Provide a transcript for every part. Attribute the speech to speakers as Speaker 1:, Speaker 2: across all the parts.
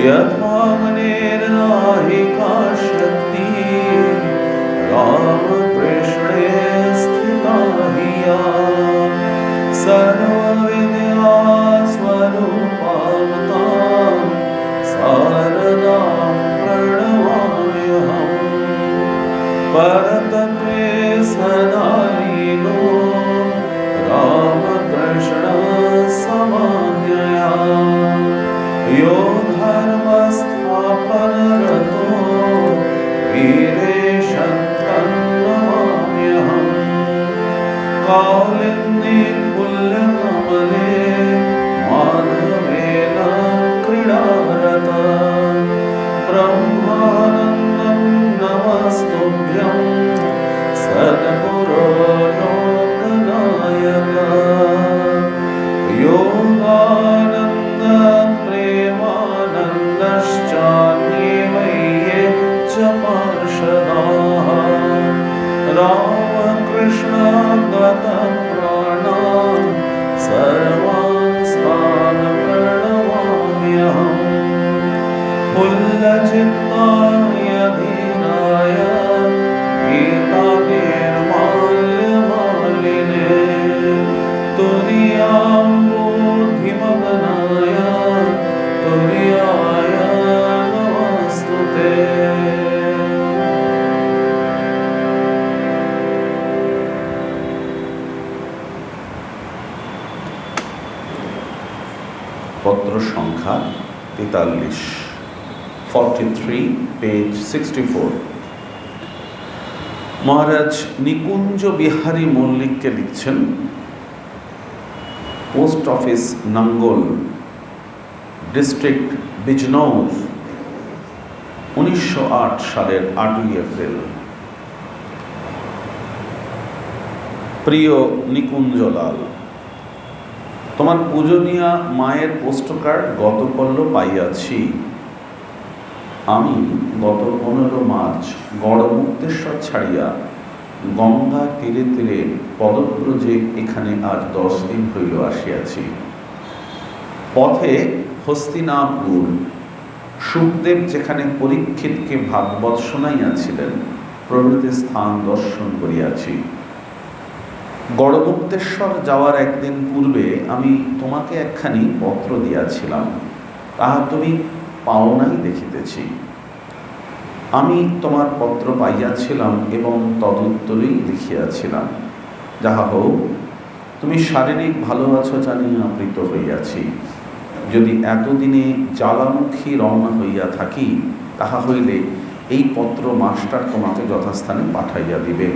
Speaker 1: यथा मनेर्नाहिका शक्ति रामकृष्णे स्थिता हि या सर्वविद्या स्वरूपां तां शारदां प्रणमाम्यहम् परतत्वे सदा लीनो रामकृष्णसमाज्ञया यो धर्मस्थापनरतो वीरेशं नमाम्यहम् कालिन्दी पुल्यकमले माधवेन क्रीडारता ब्रह्मानन्दं नमस्तुभ्यं सद्गुरो लोकनायक योगानन्द प्रेमानन्दश्चान्ये च पार्षदाः रामकृष्णागतप्राणान् सर्वांस्तान् प्रणमाम्यहम् फुल्लचित्ताय धीराय गीतानिर्माल्यमालिने तुरीयाम्बोधिमगनाय तुरीयाय नमस्तुते। পত্র সংখ্যা 43, 43, পেজ 64। মহারাজ নিকুঞ্জ বিহারী মল্লিককে লিখছেন, পোস্ট অফিস নাঙ্গল, ডিস্ট্রিক্ট বিজনৌর, 1908 সালের 8ই এপ্রিল। প্রিয় নিকুঞ্জলাল, তোমার পূজনীয়া মায়ের পোস্টকার্ড গতকল্য পাইয়াছি। আমি গত 15 মার্চ গড়মুক্তেশ্বর ছাড়িয়া গঙ্গা তীরে তীরে পদব্রজে এখানে আজ 10 দিন হইল আসিয়াছি। পথে হস্তিনাপুর সুখদেব যেখানে পরীক্ষিতকে ভাগবত শোনাইয়াছিলেন প্রভৃতি স্থান দর্শন করিয়াছি। গড়মুক্তেশ্বর যাওয়ার একদিন পূর্বে আমি তোমাকে একখানি পত্র দিয়াছিলাম, তাহা তুমি পাও নাই দেখিতেছি। আমি তোমার পত্র পাইয়াছিলাম এবং তদুত্তরেই লিখিয়াছিলাম, যাহা হোক তুমি শারীরিক ভালো আছো জানিয়া প্রীত হইয়াছি। যদি এতদিনে জ্বালামুখী রওনা হইয়া থাকি, তাহা হইলে এই পত্র মাস্টার তোমাকে যথাস্থানে পাঠাইয়া দিবে।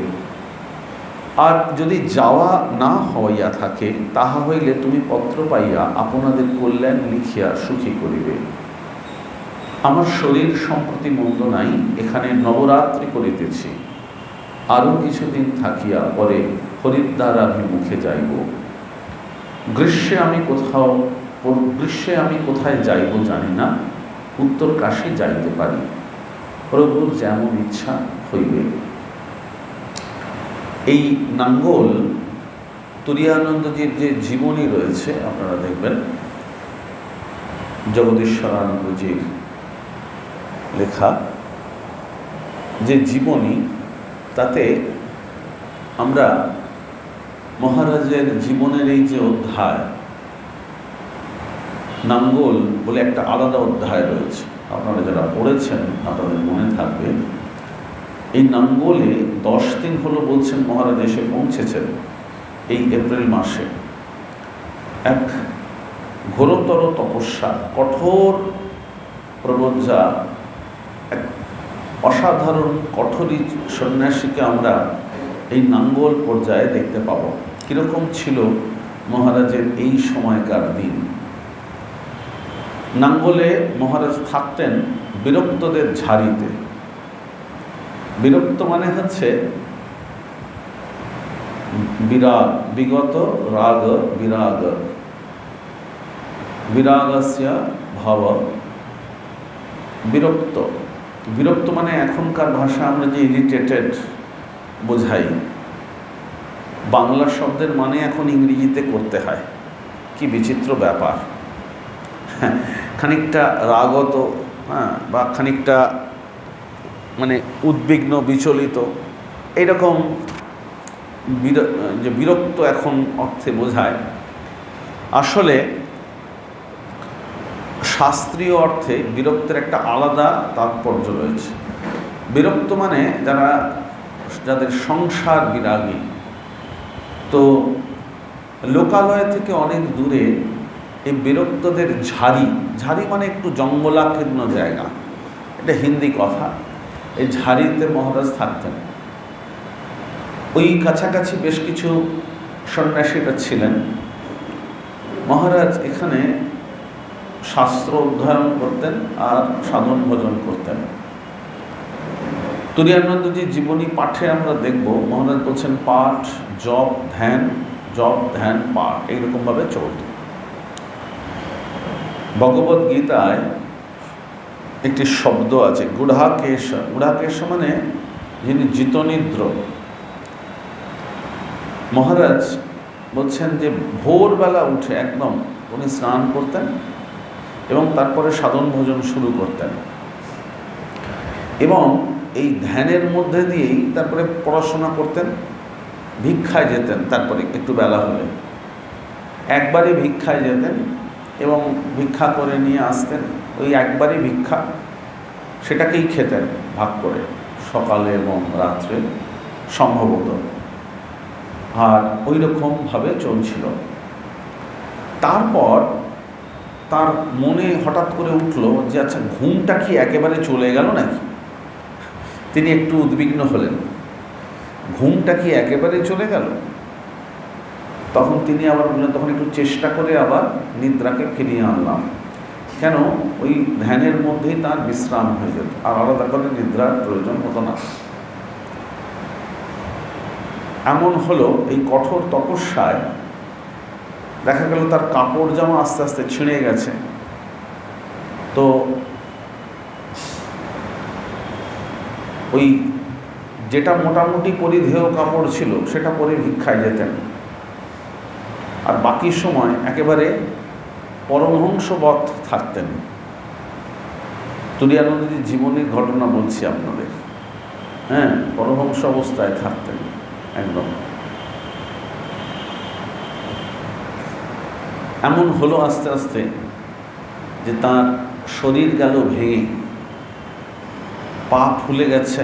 Speaker 1: আর যদি যাওয়া না হইয়া থাকে, তাহা হইলে তুমি পত্র পাইয়া আপনাদের কল্যাণ লিখিয়া সুখী করিবে। আমার শরীর সম্প্রতি মন্দ নাই, এখানে নবরাত্রি করিতেছি। আরও কিছুদিন থাকিয়া পরে হরিদ্বারাভিমুখে যাইব। গ্রীষ্মে আমি কোথায় যাইব জানি না, উত্তর কাশী যাইতে পারি। প্রভুর যেমন ইচ্ছা হইবে। এই নাঙ্গল তুরীয়ানন্দজির যে জীবনী রয়েছে আপনারা দেখবেন, জগদীশ্বরানন্দজির লেখা যে জীবনী, তাতে আমরা মহারাজের জীবনের এই যে অধ্যায়, নাঙ্গল বলে একটা আলাদা অধ্যায় রয়েছে, আপনারা যারা পড়েছেন আপনাদের মনে থাকবে। এই নাঙ্গলে 10 দিন হলো বলছেন মহারাজ এসে পৌঁছেছেন এই এপ্রিল মাসে। এক ঘোরতর তপস্যা, কঠোর প্রবজ্জা, এক অসাধারণ কঠোরী সন্ন্যাসীকে আমরা এই নাঙ্গল পর্যায়ে দেখতে পাব। কীরকম ছিল মহারাজের এই সময়কার দিন। নাঙ্গলে মহারাজ থাকতেন বিরক্তদের ঝাড়িতে। বিরক্ত মানে হচ্ছে বিরাগ, বিগত রাগ বিরাগ, বিরাগস্য ভাব বিরক্ত। বিরক্ত মানে এখনকার ভাষা আমরা যে ইরিটেটেড বোঝাই, বাংলা শব্দের মানে এখন ইংরেজিতে করতে হয়। কি বিচিত্র ব্যাপার। খানিকটা রাগত, বা খানিকটা মানে উদ্বিগ্ন, বিচলিত, এইরকম যে বিরক্ত এখন অর্থে বোঝায়, আসলে শাস্ত্রীয় অর্থে বিরক্তের একটা আলাদা তাৎপর্য রয়েছে। বিরক্ত মানে যাদের সংসার বিরাগী, তো লোকালয় থেকে অনেক দূরে এই বিরক্তদের ঝাড়ি মানে একটু জঙ্গলাকীর্ণ জায়গা, এটা হিন্দি কথা। এই ঝাড়িতে মহারাজ থাকতেন। ওই কাছাকাছি বেশ কিছু সন্ন্যাসীরা ছিলেন। মহারাজ এখানে শাস্ত্র অধ্যয়ন করতেন আর সাধন ভজন করতেন। তুরীয়ানন্দজির জীবনী পাঠে আমরা দেখব মহারাজ বলছেন পাঠ, জপ, ধ্যান, পাঠ, এইরকমভাবে চলত। ভগবদ গীতায় একটি শব্দ আছে গুড়াকেশ। গুড়াকেশ মানে যিনি জিতনিদ্র। মহারাজ বলছেন যে ভোরবেলা উঠে একদম উনি স্নান করতেন এবং তারপরে সাধন ভোজন শুরু করতেন, এবং এই ধ্যানের মধ্যে দিয়েই তারপরে পড়াশোনা করতেন, ভিক্ষায় যেতেন। তারপরে একটু বেলা হলে একবারই ভিক্ষায় যেতেন এবং ভিক্ষা করে নিয়ে আসতেন। ওই একবারই ভিক্ষা, সেটাকেই খেতেন ভাগ করে সকালে এবং রাত্রে সম্ভবত, আর ওই রকমভাবে চলছিল। তারপর তার মনে হঠাৎ করে উঠল যে আচ্ছা, ঘুমটা কি একেবারে চলে গেল নাকি? তিনি একটু উদ্বিগ্ন হলেন, ঘুমটা কি একেবারে চলে গেল? তখন তিনি আবার বললেন, তখন একটু চেষ্টা করে আবার নিদ্রাকে ফিরিয়ে আনলাম। কেন? ওই ধ্যানের মধ্যেই তার বিশ্রাম হয়ে যেত, আর আলাদা করে নিদ্রার প্রয়োজন হতো না। এমন হলো এই কঠোর তপস্যায় দেখা গেল তার কাপড় জামা আস্তে আস্তে ছিঁড়ে গেছে। তো ওই যেটা মোটামুটি পরিধেয় কাপড় ছিল সেটা পরে ভিক্ষায় যেতেন, আর বাকি সময় একেবারে পরমহংসবৎ থাকতেন। তুরীয়ানন্দজির জীবনের ঘটনা বলছি আপনাদের। পরমহংস অবস্থায় থাকতেন একদম। এমন হলো আস্তে আস্তে যে তার শরীর গেল ভেঙে, পা ফুলে গেছে,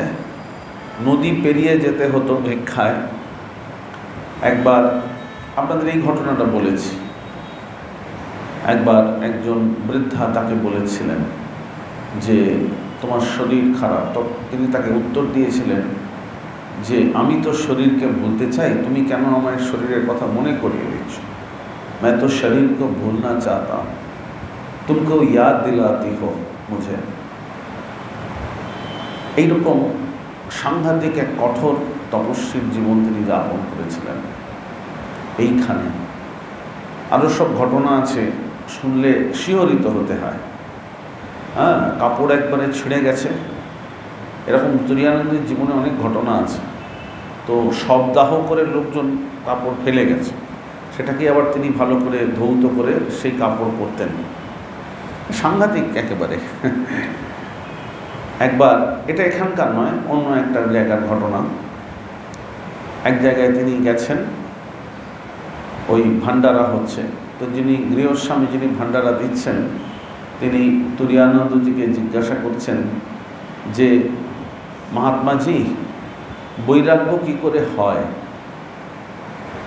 Speaker 1: নদী পেরিয়ে যেতে হতো ভিক্ষায়। একবার আপনাদের এই ঘটনাটা বলেছি, একবার একজন বৃদ্ধা তাকে বলেছিলেন যে তোমার শরীর খারাপ। তো তিনি তাকে উত্তর দিয়েছিলেন যে আমি তো শরীরকে ভুলতে চাই, তুমি কেন আমার শরীরের কথা মনে করিয়ে দিচ্ছ? मैं तो शरीर को भूलना चाहता हूँ, तुमको याद दिलाती हो मुझे। এইরকম সাংঘাতিক এক কঠোর তপস্বীর জীবন তিনি যাপন করেছিলেন। এইখানে আরও সব ঘটনা আছে, শুনলে শিহরিত হতে হয়। কাপড় একবারে ছিঁড়ে গেছে, এরকম তুরীয়ানন্দের জীবনে অনেক ঘটনা আছে। তো শবদাহ করে লোকজন কাপড় ফেলে গেছে, সেটাকে আবার তিনি ভালো করে ধৌত করে সেই কাপড় পরতেন। সাংঘাতিক একেবারে। একবার, এটা এখানকার নয়, অন্য একটা জায়গার ঘটনা। এক জায়গায় তিনি গেছেন, ওই ভান্ডারা হচ্ছে, তো যিনি গৃহস্বামী, যিনি ভান্ডারা দিচ্ছেন, তিনি তুরীয়ানন্দজিকে জিজ্ঞাসা করছেন যে মহাত্মাজি, বৈরাগ্য কি করে হয়?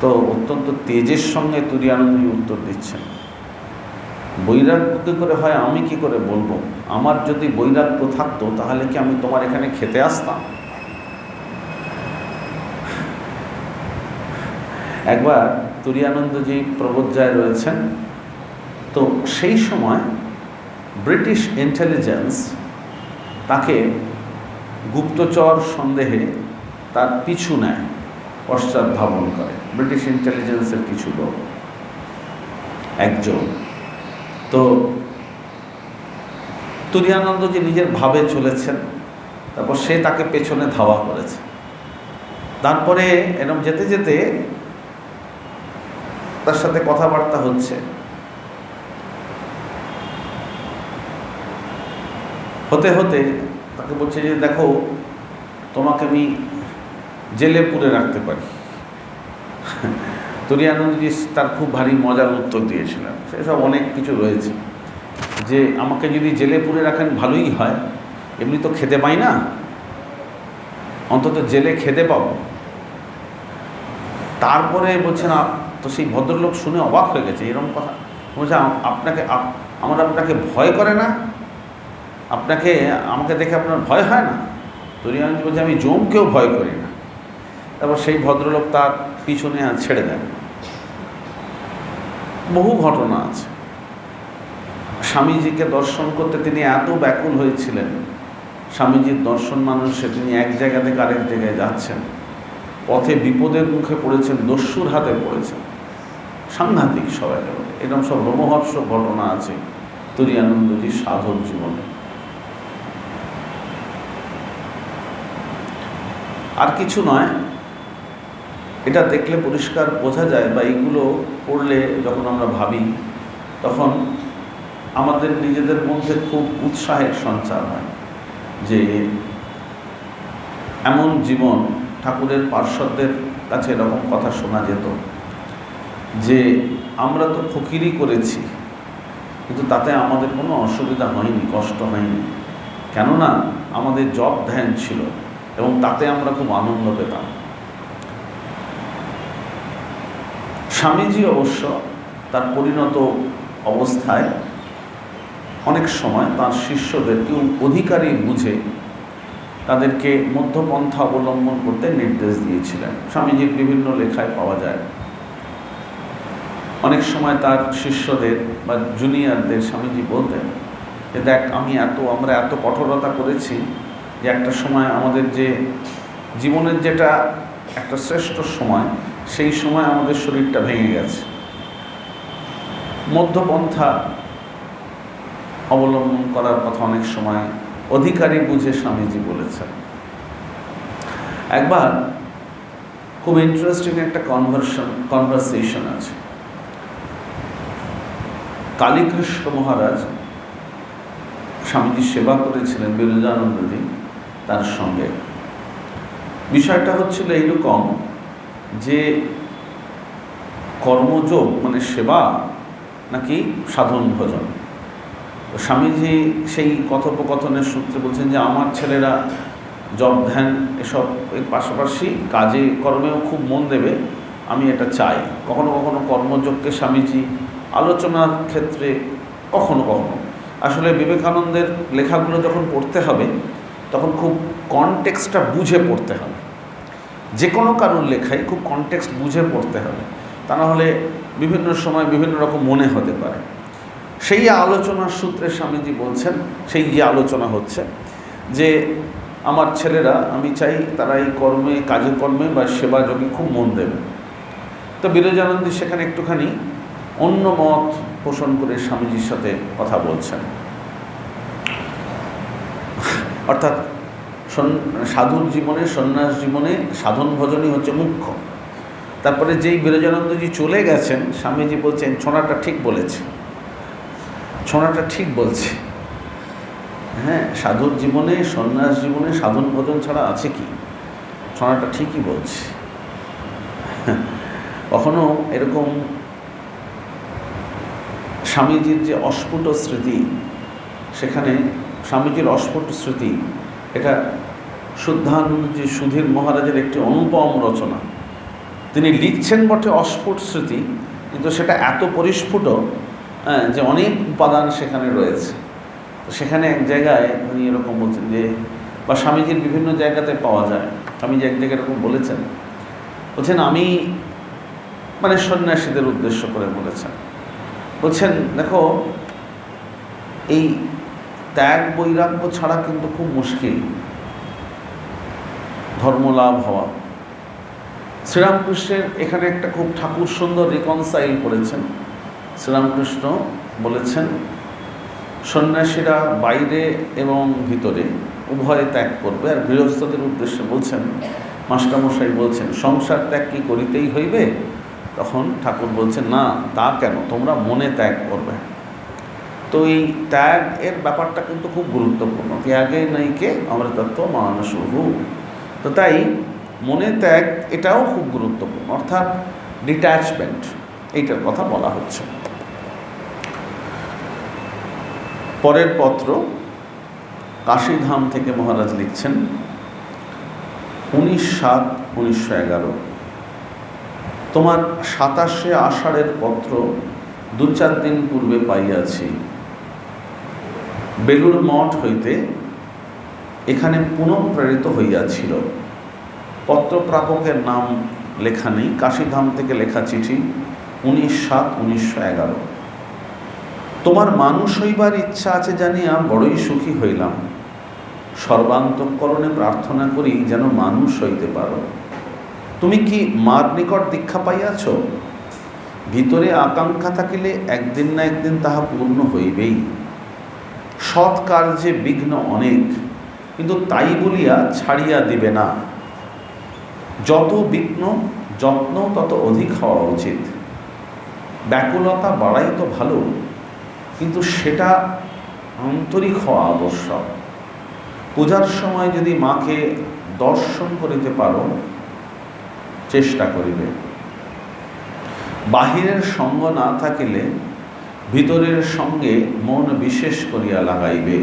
Speaker 1: তো অত্যন্ত তেজের সঙ্গে তুরীয়ানন্দজি উত্তর দিচ্ছেন, বৈরাগ্য কী করে হয় আমি কি করে বলবো? আমার যদি বৈরাগ্য থাকতো তাহলে কি আমি তোমার এখানে খেতে আসতাম? একবার তুরীয়ানন্দজি প্রবোজ্জায় রয়েছেন, তো সেই সময় ব্রিটিশ ইন্টেলিজেন্স তাকে গুপ্তচর সন্দেহে তার পিছু নেয়, পশ্চাৎ ধাবন করে। ব্রিটিশ ইন্টেলিজেন্সের কিছু লোক, একজন। তো তুরীয়ানন্দজি নিজের ভাবে চলেছেন, তারপর সে তাকে পেছনে ধাওয়া করেছে। তারপরে এরকম যেতে যেতে তার সাথে কথাবার্তা হচ্ছে। হতে হতে তাকে বলছে যে দেখো, তোমাকে আমি জেলে পুরে রাখতে পারি। তুরীয়ানন্দজি তার খুব ভারী মজার উত্তর দিয়েছিলেন। সেসব অনেক কিছু রয়েছে, যে আমাকে যদি জেলে পুরে রাখেন ভালোই হয়, এমনি তো খেতে পাই না, অন্তত জেলে খেতে পাবো। তারপরে বলছেন, তো সেই ভদ্রলোক শুনে অবাক হয়ে গেছে, এরকম কথা বলছে, আপনাকে ভয় করে না? আমাকে দেখে আপনার ভয় হয় না? তুরীয়ানন্দজি বলছে, আমি যমকেও ভয় করি না। তারপর সেই ভদ্রলোক তার পিছনে ছেড়ে দেন। বহু ঘটনা আছে। স্বামীজিকে দর্শন করতে তিনি এত ব্যাকুল হয়েছিলেন, স্বামীজির দর্শন মানুষে তিনি এক জায়গা থেকে আরেক জায়গায় যাচ্ছেন, পথে বিপদের মুখে পড়েছেন, দস্যুর হাতে পড়েছেন, সাংঘাতিক সবাই। এরকম সব রোমহর্ষক ঘটনা আছে তুরীয়ানন্দজির সাধক জীবনে। আর কিছু নয়, এটা দেখলে পরিষ্কার বোঝা যায়, বা এইগুলো পড়লে যখন আমরা ভাবি, তখন আমাদের নিজেদের মধ্যে খুব উৎসাহের সঞ্চার হয় যে এমন জীবন। ঠাকুরের পার্শ্বদের কাছে এরকম কথা শোনা যেত যে আমরা তো ফকিরি করেছি, কিন্তু তাতে আমাদের কোনো অসুবিধা হয়নি, কষ্ট হয়নি, কেননা আমাদের জপ ধ্যান ছিল এবং তাতে আমরা খুব আনন্দ পেতাম। স্বামীজি অবশ্য তার পরিণত অবস্থায় অনেক সময় তার শিষ্যদেরকে অধিকারী বুঝে তাদেরকে মধ্যপন্থা অবলম্বন করতে নির্দেশ দিয়েছিলেন। স্বামীজির বিভিন্ন লেখায় পাওয়া যায়। অনেক সময় তার শিষ্যদের বা জুনিয়রদের স্বামীজি বলতেন যে দেখ, আমরা এত কঠোরতা করেছি যে একটা সময় আমাদের যে জীবনের যেটা একটা শ্রেষ্ঠ সময়, সেই সময় আমাদের শরীরটা ভেঙে গেছে। মধ্যপন্থা অবলম্বন করার কথা অনেক সময় অধিকারী বুঝে স্বামীজি বলেছেন। একবার খুব ইন্টারেস্টিং একটা কনভারসেশন আছে। কালীকৃষ্ণ মহারাজ স্বামীজি সেবা করেছিলেন বিরজানন্দজি তার সঙ্গে। বিষয়টা হচ্ছিল এইরকম যে কর্মযোগ মানে সেবা নাকি সাধন ভজন। তো স্বামীজি সেই কথোপকথনের সূত্রে বলছেন যে আমার ছেলেরা জপ ধ্যান এসব এর পাশাপাশি কাজে কর্মেও খুব মন দেবে, আমি এটা চাই। কখনো কখনো কর্মযোগকে স্বামীজি আলোচনার ক্ষেত্রে কখনো কখনো, আসলে বিবেকানন্দের লেখাগুলো যখন পড়তে হবে তখন খুব কনটেক্সটটা বুঝে পড়তে হবে। যে কোনো কারোর লেখাই খুব কনটেক্সট বুঝে পড়তে হবে, তা না হলে বিভিন্ন সময় বিভিন্ন রকম মনে হতে পারে। সেই আলোচনার সূত্রে স্বামীজি বলছেন, সেই যে আলোচনা হচ্ছে যে আমার ছেলেরা, আমি চাই তারা এই কর্মে, কাজে কর্মে বা সেবা যোগে খুব মন দেবে। তো বিরজানন্দজি সেখানে একটুখানি অন্য মত পোষণ করে স্বামীজির সাথে কথা বলছেন। অর্থাৎ সাধুর জীবনে, সন্ন্যাস জীবনে সাধন ভজনই হচ্ছে মুখ্য। তারপরে যেই বিরজানন্দজি চলে গেছেন, স্বামীজি বলছেন ছোঁড়াটা ঠিক বলেছে, ছোঁড়াটা ঠিক বলছে। হ্যাঁ, সাধুর জীবনে, সন্ন্যাস জীবনে সাধন ভজন ছাড়া আছে কি? ছোঁড়াটা ঠিকই বলছে। কখনো এরকম স্বামীজির যে অস্ফুট স্মৃতি, সেখানে স্বামীজির অস্ফুট স্মৃতি, এটা শুদ্ধানন্দজি সুধীর মহারাজের একটি অনুপম রচনা। তিনি লিখছেন বটে অস্ফুট স্মৃতি, কিন্তু সেটা এত পরিস্ফুট যে অনেক উপাদান সেখানে রয়েছে। তো সেখানে এক জায়গায় উনি এরকম বলছেন যে, বা স্বামীজির বিভিন্ন জায়গাতে পাওয়া যায়, স্বামীজি এক জায়গায় এরকম বলছেন আমি মানে সন্ন্যাসীদের উদ্দেশ্য করে বলেছেন, বলছেন দেখো, এই ত্যাগ বৈরাগ্য ছাড়া কিন্তু খুব মুশকিল ধর্মলাভ হওয়া। শ্রীরামকৃষ্ণের এখানে একটা খুব ঠাকুর সুন্দর রিকনসাইল করেছেন। শ্রীরামকৃষ্ণ বলেছেন সন্ন্যাসীরা বাইরে এবং ভিতরে উভয় ত্যাগ করবে। আর গৃহস্থদের উদ্দেশ্যে বলছেন, মাস্টারমশাই বলছেন সংসার ত্যাগ কি করিতেই হইবে? তখন ঠাকুর বলছেন না, তা কেন, তোমরা মনে ত্যাগ করবে। তো এই ত্যাগ এর ব্যাপারটা কিন্তু খুব গুরুত্বপূর্ণ। ত্যাগে নৈকে অমৃতত্ব মানসহু। তো তাই মনে ত্যাগ এটাও খুব গুরুত্বপূর্ণ, অর্থাৎ ডিট্যাচমেন্ট, এইটার কথা বলা হচ্ছে। পরের পত্র কাশীধাম থেকে মহারাজ লিখছেন 19/7/1911। তোমার 27শে আষাঢ়ের পত্র 2-4 দিন পূর্বে পাইয়াছি। বেলুড় মঠ হইতে এখানে পুনঃপ্রেরিত হইয়াছিল। পত্র প্রাপকের নাম লেখা নেই। কাশীধাম থেকে লেখা চিঠি 19/7/1911। তোমার মানুষ হইবার ইচ্ছা আছে জানিয়া বড়ই সুখী হইলাম। সর্বান্তঃকরণে প্রার্থনা করি যেন মানুষ হইতে পারো। তুমি কি মার নিকট দীক্ষা পাইয়াছ? ভিতরে আকাঙ্ক্ষা থাকিলে একদিন না একদিন তাহা পূর্ণ হইবেই। সৎ কার্যে বিঘ্ন অনেক, কিন্তু তাই বলিয়া ছাড়িয়া দিবে না। যত বিঘ্ন যত্ন তত অধিক হওয়া উচিত। ব্যাকুলতা বাড়াই তো ভালো, কিন্তু সেটা আন্তরিক হওয়া আবশ্যক। পূজার সময় যদি মাকে দর্শন করিতে পারো, চেষ্টা করিবে। বাহিরের সঙ্গ না থাকিলে ভিতরের সঙ্গে মন বিশেষ করিয়া লাগাইবে।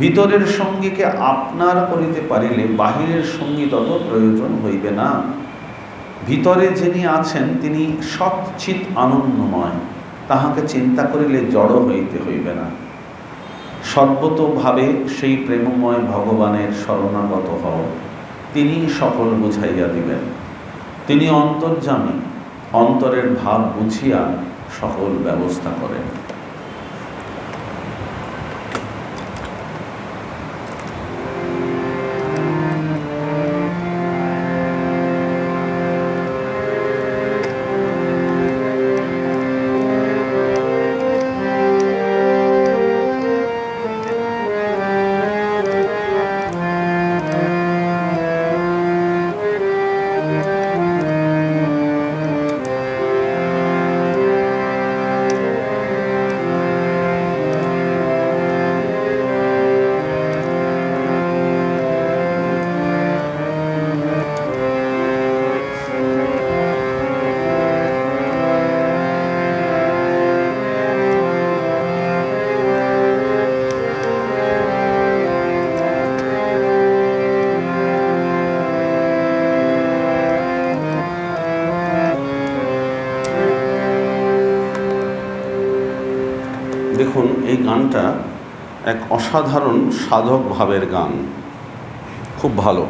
Speaker 1: ভিতরের সঙ্গীকে আপনার করিতে পারিলে বাহিরের সঙ্গী তত প্রয়োজন হইবে না। ভিতরে যিনি আছেন তিনি সচ্চিৎ আনন্দময়, তাহাকে চিন্তা করিলে জড় হইতে হইবে না। সর্বতোভাবে সেই প্রেমময় ভগবানের শরণাগত হও, তিনি সকল বুঝাইয়া দিবেন। তিনি অন্তর্যামী, অন্তরের ভাব বুঝিয়া সকল ব্যবস্থা করেন। দেখুন, এই গানটা এক অসাধারণ সাধক ভাবের গান, খুব ভালো।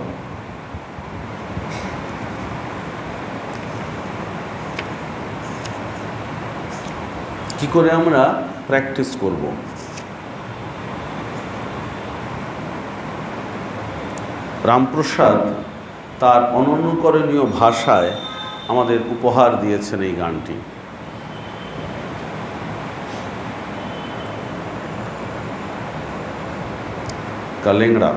Speaker 1: কি করে আমরা প্র্যাকটিস করব? রামপ্রসাদ তার অননুকরণীয় ভাষায় আমাদের উপহার দিয়েছেন এই গানটি। কালেংড়া।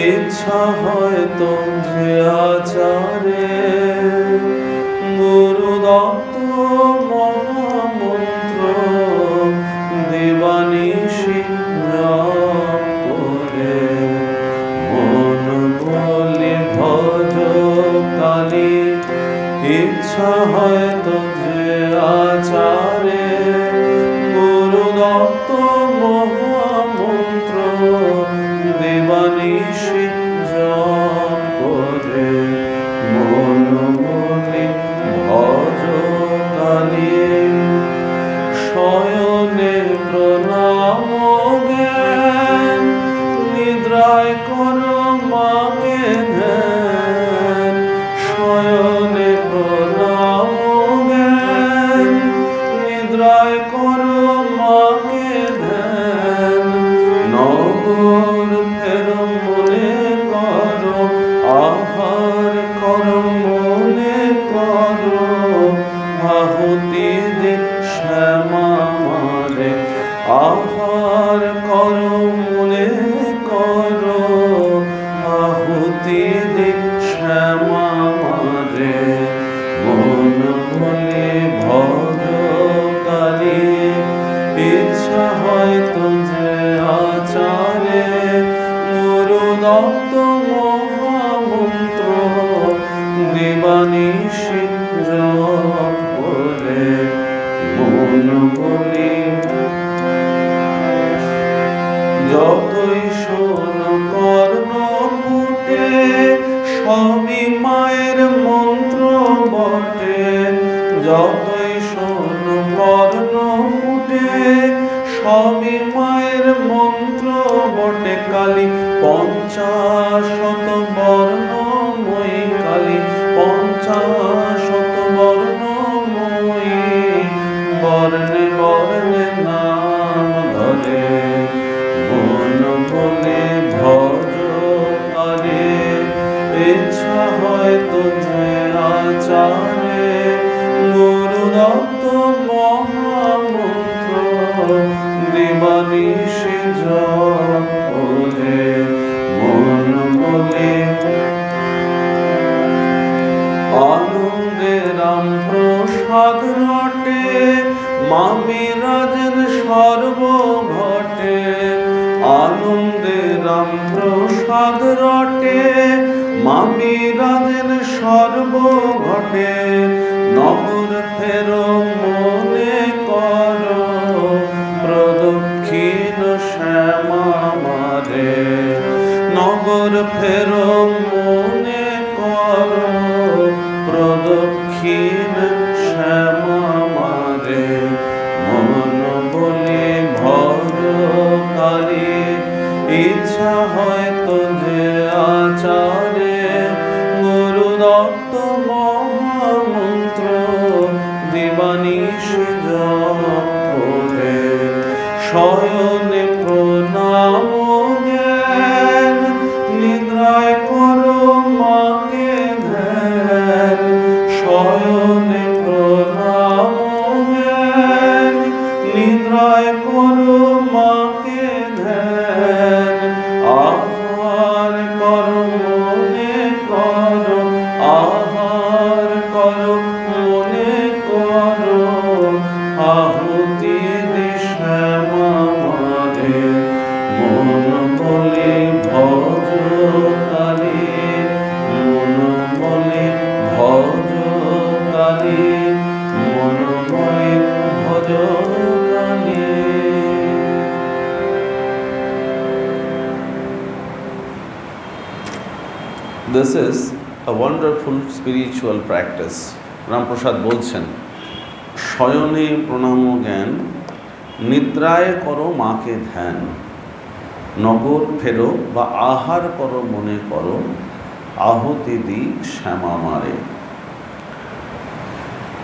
Speaker 1: ইচ্ছা হয়তো যে আচারে গুরু দত্ত মহামন্ত্র দিবানিশি জপ করে মন বলে ভজ কালী। ইচ্ছা হয়তো যে আচারে গুরু দত্ত মহামন্ত্র দিবানিশি জপ করে মন বলে ভজ যতই শোন কর্ণ ফুটে সবই মায়ের মন্ত্র বটে, যতই শোন কর্ণ ফুটে সবই মায়ের মন্ত্র বটে। কালী পঞ্চাশত বর্ণময়ী, কালী পঞ্চাশত বর্ণময়ী, বর্ণে বর্ণে নাম ধরে মন বলে ভজ কারে। ইচ্ছা হয়তো যে আচারে গুরু দত্ত মহামন্ত্র দিবানিশি জপ করে মন বলে। আনন্দে রাম প্রসাদ রটে মামি রাজন সর্বঘটে, আনন্দে রাম প্রসাদ রটে মামি রাজন সর্বঘটে। নগর ফেরো মনে করো প্রদক্ষিণ শ্যামা মারে, নগর ফেরো মনে করো প্রদক্ষিণ শ্যামা মারে। মন বলে ভজ কালী ইচ্ছা হয়তো যে আচারে গুরু দত্ত মহামন্ত্র দিবানিশি জপ করে। শয়নে প্রণাম জ্ঞান নিদ্রায় করো মাকে ধ্যান, শয়নে প্রণাম জ্ঞান নিদ্রায় করো মাকে ধ্যান। আহার করো মনে করো, আহার করো মনে করো আহুতি শ্যামা মারে। মন বলে ভজ কালী, মন বলে ভজ কালী, মন বলে ভজ Kali. This is a wonderful spiritual practice. Ramprasad বলছেন, শয়নে প্রণাম জ্ঞান নিদ্রায় করো মাকে ধ্যান, নগর ফেরো বা আহার করো মনে করো আহুতি দি শ্যামা মারে।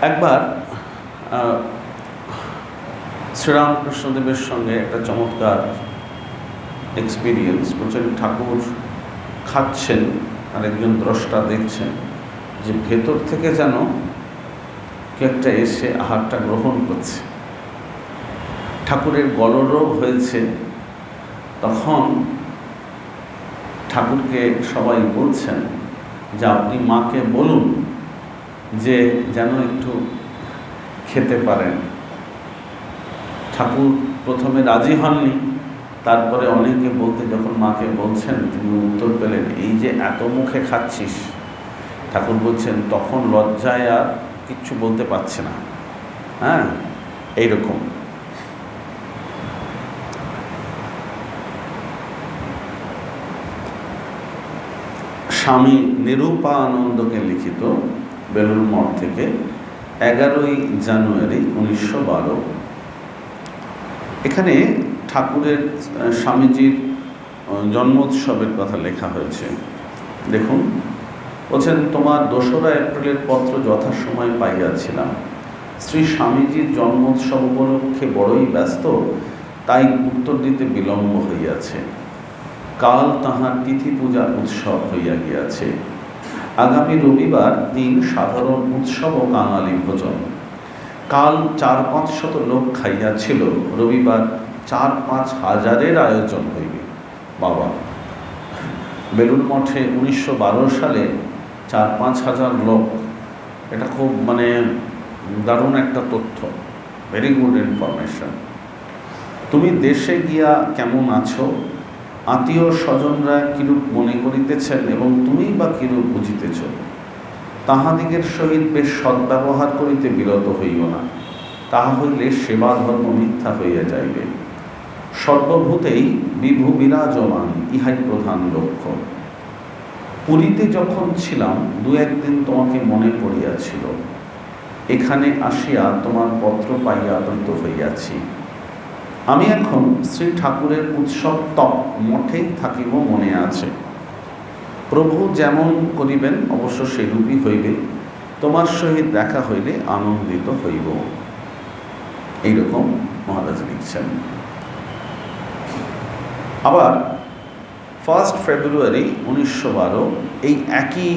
Speaker 1: একবার শ্রীরামকৃষ্ণদেবের সঙ্গে একটা চমৎকার এক্সপিরিয়েন্স। বলছেন ঠাকুর খাচ্ছেন আর একজন দ্রষ্টা দেখছেন যে ভেতর থেকে যেন কে একটা এসে আহারটা গ্রহণ করছে। ঠাকুরের গলরোগ হয়েছে, তখন ঠাকুরকে সবাই বলছেন যে আপনি মাকে বলুন যে যেন একটু খেতে পারেন। ঠাকুর প্রথমে রাজি হননি, তারপরে অনেকে বলতে যখন মাকে বলছেন তিনি উত্তর পেলেন, এই যে এত মুখে খাচ্ছিস। ঠাকুর বলছেন তখন লজ্জায় আর কিচ্ছু বলতে পারছে না। হ্যাঁ, এইরকম। স্বামী নিরূপানন্দকে লিখিত বেলুড় মঠ থেকে 11ই জানুয়ারি 1912। এখানে ঠাকুরের স্বামীজির জন্মোৎসবের কথা লেখা হয়েছে। দেখুন, বলছেন তোমার 2রা এপ্রিলের পত্র যথাসময়ে পাইয়াছিলাম। শ্রী স্বামীজির জন্মোৎসব উপলক্ষে বড়ই ব্যস্ত, তাই উত্তর দিতে বিলম্ব হইয়াছে। কাল তাহার তিথি পূজা উৎসব হইয়া গিয়াছে। আগামী রবিবার দিন সাধারণ উৎসব ও কাঙালি ভোজন। কাল 4-5 লোক খাইয়াছিল, রবিবার 4-5 হাজারের আয়োজন হইবে। বাবা, বেলুড় মঠে 1912 সালে 4-5 হাজার লোক, এটা খুব দারুণ একটা তথ্য, ভেরি গুড ইনফরমেশন। তুমি দেশে গিয়া কেমন আছো, আত্মীয় স্বজনরা কিরূপ মনে করিতেছেন এবং তুমি বা কিরূপ বুঝিতেছ, তাহাদিগের সহিত বেশ সদ্ব্যবহার করিতে বিরত হইও না, তাহা হইলে সেবা ধর্ম মিথ্যা হইয়া যাইবে। সর্বভূতেই বিভু বিরাজমান, ইহাই প্রধান লক্ষ্য। পুরীতে যখন ছিলাম দু একদিন তোমাকে মনে পড়িয়াছিল, এখানে আসিয়া তোমার পত্র পাইয়া আপ্লুত হইয়াছি। আমি এখন শ্রী ঠাকুরের উৎসব তপ মঠেই থাকিব মনে আছে। প্রভু যেমন করিবেন অবশ্য সেরূপই হইবে, তোমার সহিত দেখা হইলে আনন্দিত হইব। এইরকম মহারাজ লিখছেন। আবার 1 ফেব্রুয়ারি 1912 এই একই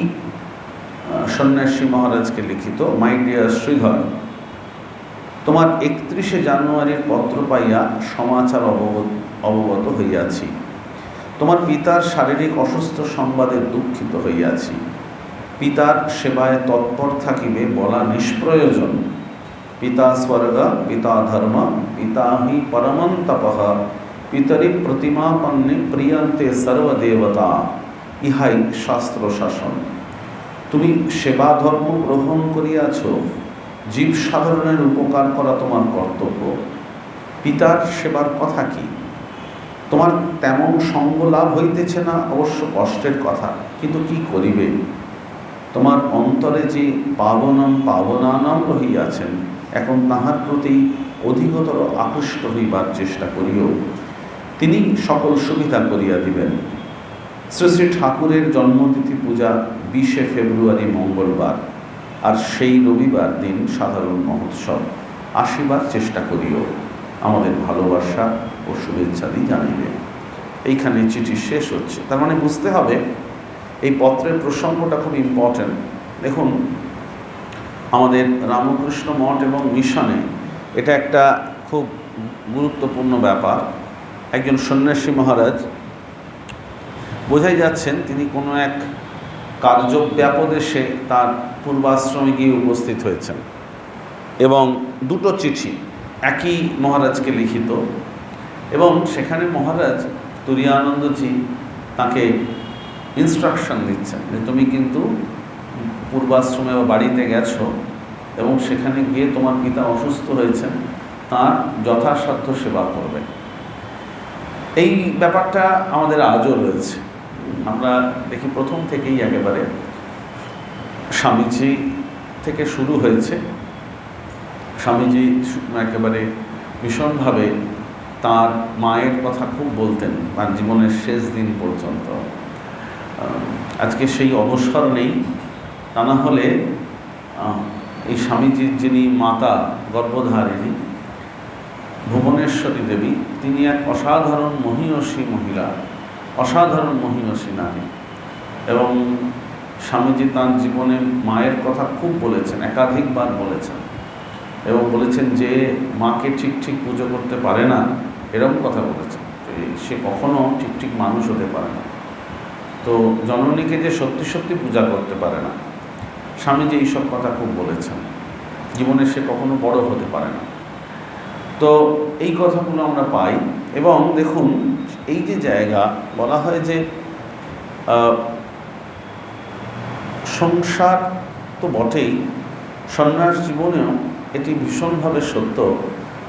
Speaker 1: সন্ন্যাসী মহারাজকে লিখিত, মাই ডিয়ার শ্রীধর, তোমার 31 জানুয়ারির পত্র পাইয়া সমাচার অবগত হইয়াছি। তোমার পিতার শারীরিক অসুস্থ সংবাদে দুঃখিত হইয়াছি। পিতার সেবায় তৎপর থাকিবে বলা নিষ্প্রয়োজন। পিতা স্বর্গ, পিতা ধর্ম, পিতা হি পরমন্তপঃ, পিতরি প্রতিমাপন্নে প্রিয়ন্তে সর্বদেবতা, ইহাই শাস্ত্র শাসন। তুমি সেবা ধর্ম গ্রহণ করিয়াছ, জীব সাধারণের উপকার করা তোমার কর্তব্য। পিতার সেবার কথা কি? তোমার তেমন সঙ্গ লাভ হইতেছে না, অবশ্য কষ্টের কথা, কিন্তু কি করিবে? তোমার অন্তরে যে পাবনানাম রহিয়াছেন, এখন তাহার প্রতি অধিকতর আকৃষ্ট হইবার চেষ্টা করিও। তিনি সকল সুবিধা করিয়া দিবেন। শ্রী শ্রী ঠাকুরের জন্মতিথি পূজা 20 ফেব্রুয়ারি মঙ্গলবার, আর সেই রবিবার দিন সাধারণ মহোৎসব। আসিবার চেষ্টা করিও। আমাদের ভালোবাসা ও শুভেচ্ছাদি জানিবে। এইখানে চিঠি শেষ হচ্ছে। তার মানে বুঝতে হবে এই পত্রের প্রসঙ্গটা খুব ইম্পর্ট্যান্ট। দেখুন, আমাদের রামকৃষ্ণ মঠ এবং মিশনে এটা একটা খুব গুরুত্বপূর্ণ ব্যাপার। একজন সন্ন্যাসী মহারাজ বোঝাই যাচ্ছেন তিনি কোনো এক কার্যব্যাপদেশে তার পূর্বাশ্রমে গিয়ে উপস্থিত হয়েছেন, এবং দুটো চিঠি একই মহারাজকে লিখিত, এবং সেখানে মহারাজ তুরীয়ানন্দজি তাকে ইনস্ট্রাকশন দিচ্ছেন যে তুমি কিন্তু পূর্বাশ্রমে বা বাড়িতে গেছো এবং সেখানে গিয়ে তোমার পিতা অসুস্থ হয়েছেন, তার যথাসাধ্য সেবা করবে। এই ব্যাপারটা আমাদের আজও রয়েছে। আমরা দেখি প্রথম থেকেই একেবারে স্বামীজি থেকে শুরু হয়েছে। স্বামীজি একেবারে ভীষণভাবে তার মায়ের কথা খুব বলতেন তার জীবনের শেষ দিন পর্যন্ত। আজকে সেই অবসর নেই, তা না হলে এই স্বামীজির যিনি মাতা গর্ভধারিণী ভুবনেশ্বরী দেবী, তিনি এক অসাধারণ মহীয়সী মহিলা, অসাধারণ মহীয়সী নারী। এবং স্বামীজি তার জীবনে মায়ের কথা খুব বলেছেন, একাধিকবার বলেছেন, এবং বলেছেন যে মাকে ঠিক ঠিক পুজো করতে পারে না, এরকম কথা বলেছেন, সে কখনো ঠিক ঠিক মানুষ হতে পারে না। তো জননীকে যে সত্যি সত্যি পূজা করতে পারে না, স্বামীজি এইসব কথা খুব বলেছেন। জীবনে সে কখনো বড় হতে পারে না। তো এই কথাগুলো আমরা পাই। এবং দেখুন, এই যে জায়গা বলা হয় যে সংসার তো বটেই, সন্ন্যাস জীবনেও এটি ভীষণভাবে সত্য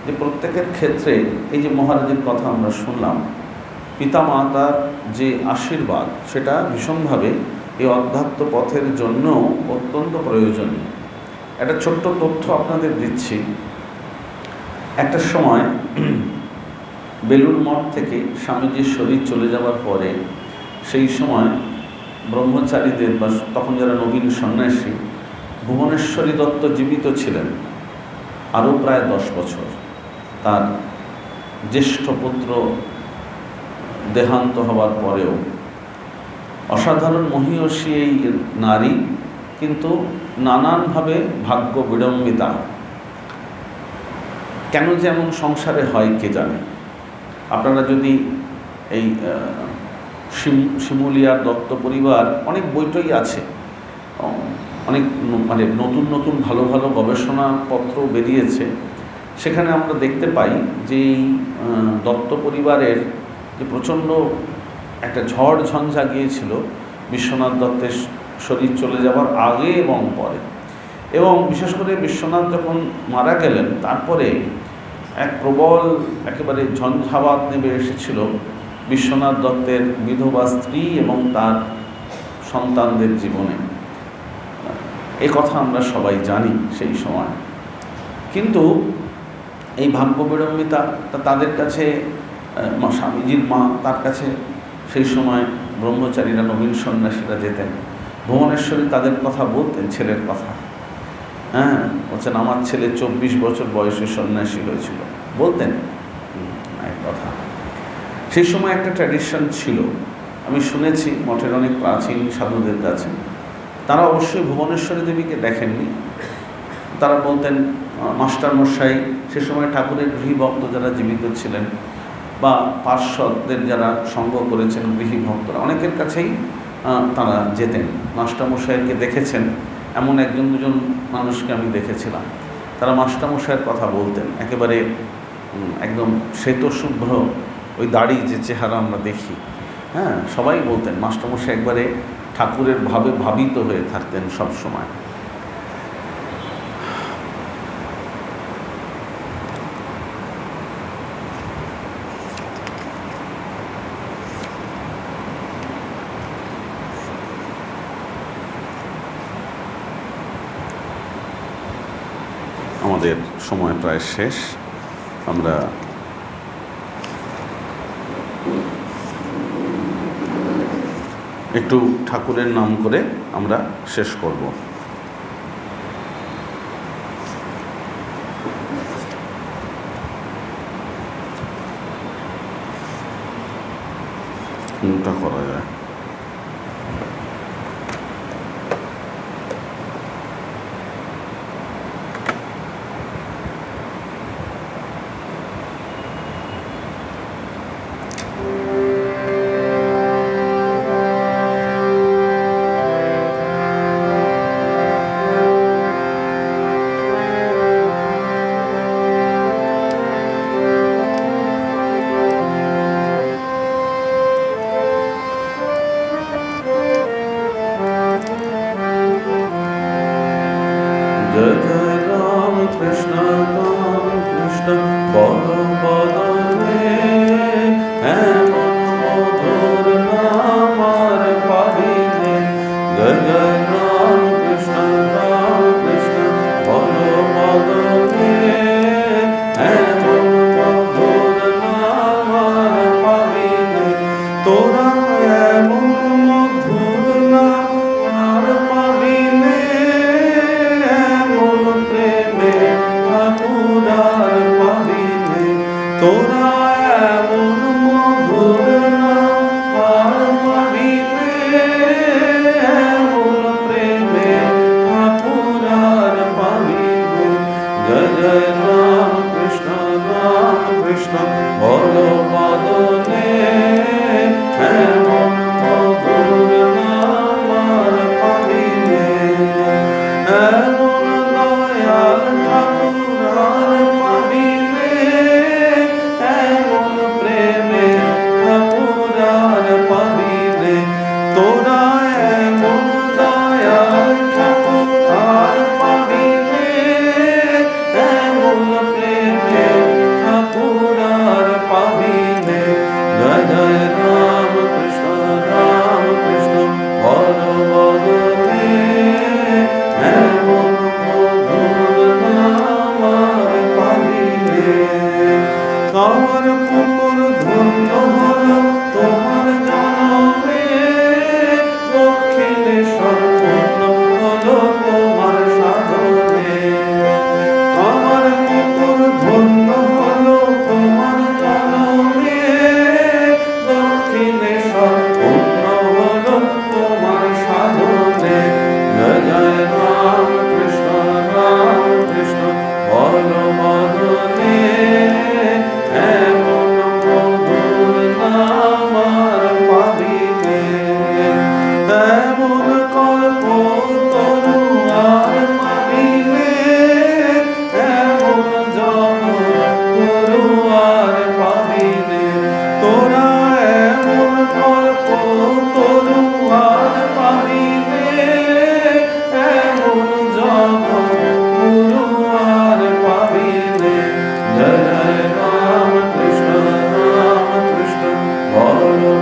Speaker 1: যে প্রত্যেকের ক্ষেত্রে এই যে মহারাজের কথা আমরা শুনলাম, পিতামাতার যে আশীর্বাদ সেটা ভীষণভাবে এই অধ্যাত্ম পথের জন্য অত্যন্ত প্রয়োজনীয়। একটা ছোট্ট তথ্য আপনাদের দিচ্ছি। একটা সময় বেলুড় মঠ থেকে স্বামীজির শরীর চলে যাওয়ার পরে সেই সময় ব্রহ্মচারীদের বা তখন যারা নবীন সন্ন্যাসী, ভুবনেশ্বরী দত্ত জীবিত ছিলেন আরও প্রায় 10 বছর। তার জ্যেষ্ঠ পুত্র দেহান্ত হওয়ার পরেও অসাধারণ মহীয়সী এই নারী, কিন্তু নানানভাবে ভাগ্য বিড়ম্বিতা। কেন যে এমন সংসারে হয় কে জানে। আপনারা যদি এই শিমুলিয়ার দত্ত পরিবার, অনেক বইটই আছে, অনেক মানে নতুন নতুন ভালো ভালো গবেষণাপত্র বেরিয়েছে, সেখানে আমরা দেখতে পাই যে এই দত্ত পরিবারের যে প্রচণ্ড একটা ঝড় ঝঞ্ঝা গিয়েছিল বিশ্বনাথ দত্তের শরীর চলে যাওয়ার আগে এবং পরে। এবং বিশেষ করে বিশ্বনাথ যখন মারা গেলেন তারপরে এক প্রবল একেবারে ঝঞ্ঝাবাত নেমে এসেছিল বিশ্বনাথ দত্তের বিধবা স্ত্রী এবং তার সন্তানদের জীবনে। এ কথা আমরা সবাই জানি সেই সময়। কিন্তু এই ভাগ্য বিড়ম্বিতা তাদের কাছে, স্বামীজির মা তার কাছে সেই সময় ব্রহ্মচারীরা, নবীন সন্ন্যাসীরা যেতেন। ভুবনেশ্বরী তাদের কথা বলতেন, ছেলের কথা। হ্যাঁ, বলছেন আমার ছেলে 24 বছর বয়সে সন্ন্যাসী হয়েছিল, বলতেন এক কথা। সেই সময় একটা ট্র্যাডিশন ছিল, আমি শুনেছি মঠের অনেক প্রাচীন সাধুদের কাছে। তারা অবশ্যই ভুবনেশ্বরী দেবীকে দেখেননি। তারা বলতেন মাস্টারমশাই, সে সময় ঠাকুরের গৃহী ভক্ত যারা জীবিত ছিলেন বা পার্শ্বদের যারা সঙ্গ করেছেন গৃহী ভক্তরা, অনেকের কাছেই তারা যেতেন। মাস্টারমশাইকে দেখেছেন এমন একজন দুজন মানুষকে আমি দেখেছিলাম। তারা মাস্টারমশাইয়ের কথা বলতেন, একেবারে একদম শ্বেতশুভ্র ওই দাড়ি যে চেহারা আমরা দেখি। হ্যাঁ, সবাই বলতেন মাস্টারমশাই একবারে ঠাকুরের ভাবে ভাবিত হয়ে থাকতেন সব সময়। আমাদের সময় প্রায় শেষ, আমরা একটু ঠাকুরের নাম করে আমরা শেষ করব। কোনটা করা যায়?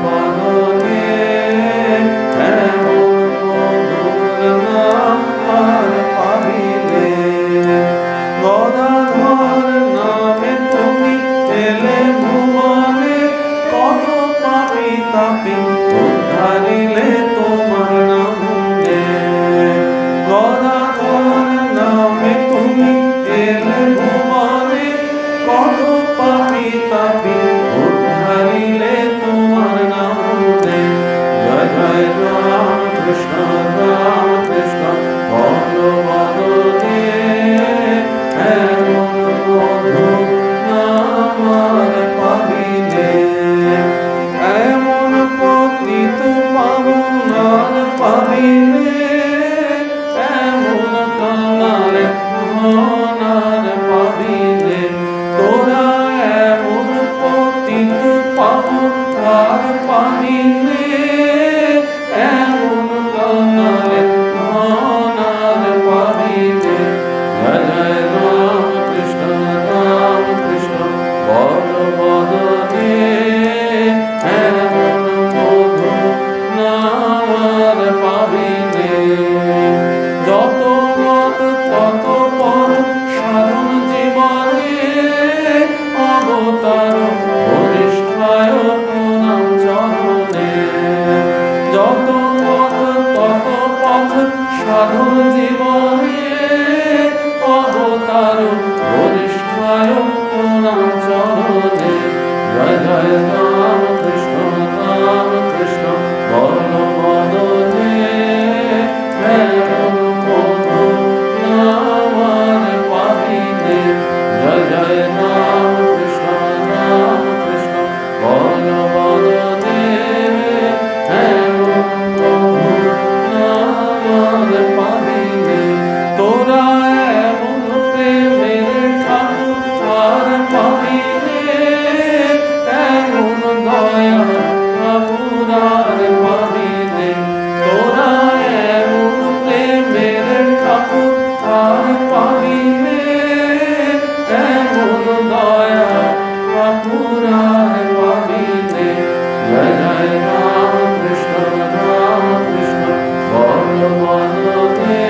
Speaker 1: বদনে এমন মধুর নাম আর পাবিলে। গদাধর নামে তুমি এলে ভুবনে, কত পাপী তাপী উদ্ধারিলে তোমার নামে। গদাধর নামে তুমি এলে ভুবনে, কত পাপী তাপী উদ্ধারিলে তোমার নামে। জয় জয় রাম কৃষ্ণ বল বদনে এমন মধুর নাম আর পাবিলে। এমন পতিত পাবন আর পাবিলে, এমন কাঙাল ধন আর পাবিলে। তোরা এমন পতিত পাবন আর পাবিলে, এমন কাঙাল ধন আর পাবিলে। জয় জয় রাম কৃষ্ণ বল বদনে এমন মধুর নাম আর পাবিলে। যত মত তত পথ সাধন জীবনে, অবতার বরিষ্ঠায় প্রণাম চরণে। যত মত তত পথ সাধন জীবনে, অবতার বরিষ্ঠায় প্রণাম চরণে। জয় জয় রাম কৃষ্ণ বল বদনে এমন মধুর নাম আর পাবিলে। জয় জয় রাম কৃষ্ণ বল বদনে এমন মধুর নাম আর পাবিলে। তোরা এমন প্রেমের ঠাকুর আর পাবিলে, এমন দয়া ঠাকুর আর পাবিলে। তোরা এমন প্রেমের ঠাকুর আর পাবিলে, এমন দয়া ঠাকুর আর পাবিলে। জয় জয় রাম কৃষ্ণ বল বদনে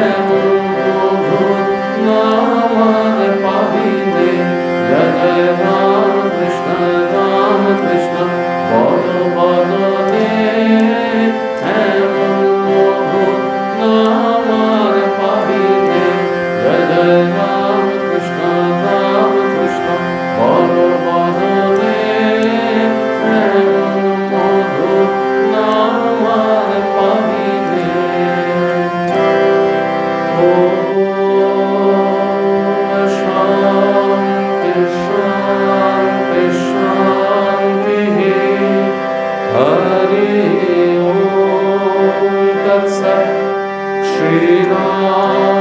Speaker 1: এমন মধুর নাম আর পাবিলে। জয় জয় রাম কৃষ্ণ বল বদনে এমন মধুর নাম আর পাবিলে। জয় জয় রাম কৃষ্ণ বল বদনে এমন মধুর নাম আর পাবিলে। শান্তি শান্তি শান্তি। হরি ওম তৎসৎ। শ্রীরাম